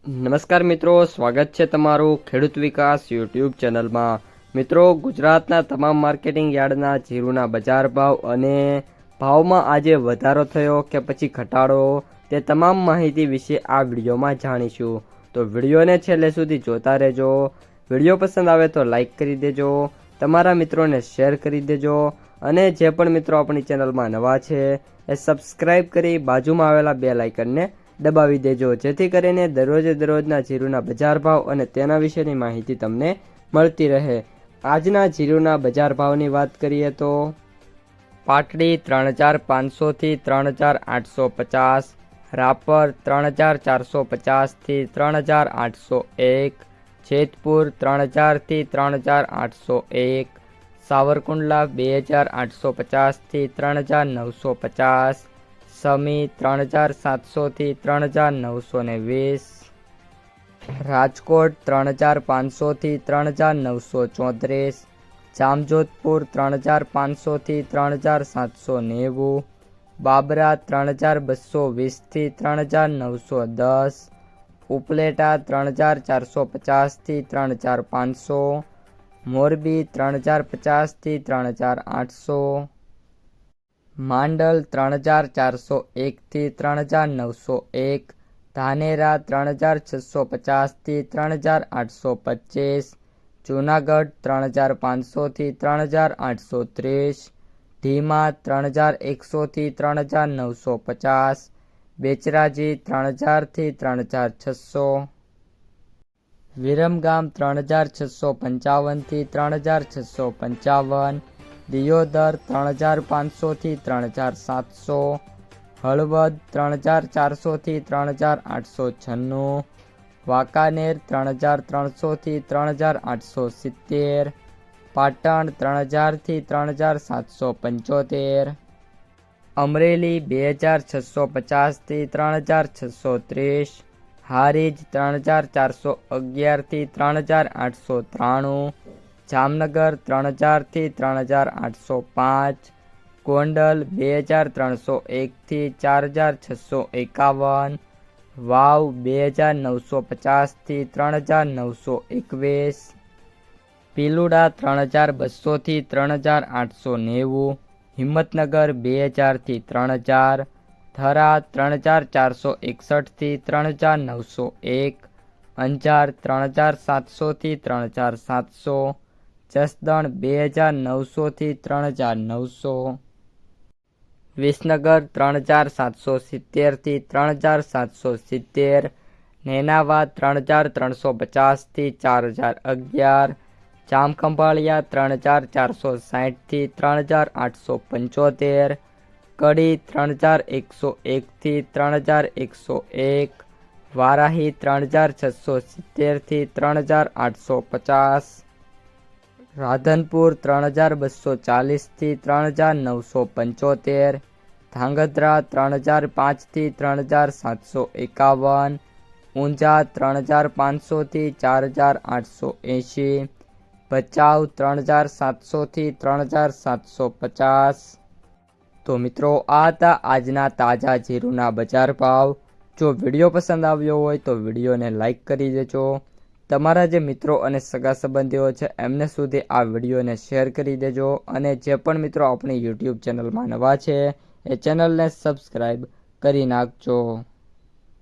નમસ્કાર મિત્રો, સ્વાગત છે તમારું ખેડૂત વિકાસ યુટ્યુબ ચેનલમાં। મિત્રો, ગુજરાતના તમામ માર્કેટિંગ યાર્ડના જીરુના બજાર ભાવ અને ભાવમાં આજે વધારો થયો કે પછી ઘટાડો, તે તમામ માહિતી વિશે આ વિડીયોમાં જાણીશું। તો વિડીયોને છેલ્લે સુધી જોતા રહેજો। વિડીયો પસંદ આવે તો લાઈક કરી દેજો, તમારા મિત્રોને શેર કરી દેજો અને જે પણ મિત્રો આપણી ચેનલમાં નવા છે એ સબસ્ક્રાઈબ કરી બાજુમાં આવેલા બેલ આઇકનને દબાવી દેજો, જેથી કરીને દરરોજના જીરુના બજાર ભાવ અને તેના વિશેની માહિતી તમને મળતી રહે। આજના જીરુના બજાર ભાવની વાત કરીએ તો પાટડી 3500 થી 3850, રાપર 3450 થી 3801, જેતપુર 3000 થી 3801, સાવરકુંડલા 2850 થી 3950, સમી 3700 થી 3920, રાજકોટ 3500 થી 3934, જામજોધપુર 3500 થી 3790, બાબરા 3220 થી 3910, ઉપલેટા 3450 થી 3500, મોરબી 3050 થી 3800, માંડલ 3401 થી 3901, ધાનેરા 3650 થી 3825, જૂનાગઢ 3500 થી 3830, ઢીમા 3100 થી 3950, બેચરાજી 3000 થી 3600, વિરમગામ 3655 થી 3655, દિયોદર 3500 થી 3700, હળવદ 3400 થી 3896, વાંકાનેર 3300 થી 3870, પાટણ 3000 થી 3775, અમરેલી 2650 થી 3630, હારીજ 3411 થી 3893, જામનગર 3000 થી 3805, ગોંડલ 2301 થી 4651, વાવ 2950 થી 3921, પીલુડા 3200 થી 3890, હિંમતનગર 2000 થી 3000, થરા 3461 થી 3901, અંજાર 3700 થી 3700, જસદણ 2900 થી 3900, વિસનગર 3770 થી 3770, નેનાવા 3350 થી 4011, જામખંભાળિયા 3460 થી 3875, કડી 3101 થી 3101, વારાહી 3670 થી 3850, રાધનપુર 3240 થી 3975, ધાંગધ્રા 3005 થી 3751, ઊંઝા 3500 થી 4880, ભચાઉ 3700 થી 3750। તો મિત્રો, આ હતા આજના તાજા જીરુના બજાર ભાવ। જો વિડીયો પસંદ આવ્યો હોય તો વિડીયોને લાઈક કરી દેજો, તમારા જે મિત્રો અને સગા સંબંધીઓ છે એમને સુધી આ વિડીયોને શેર કરી દેજો અને જે પણ મિત્રો આપણી યુટ્યુબ ચેનલમાં નવા છે એ ચેનલને સબસ્ક્રાઈબ કરી નાખજો।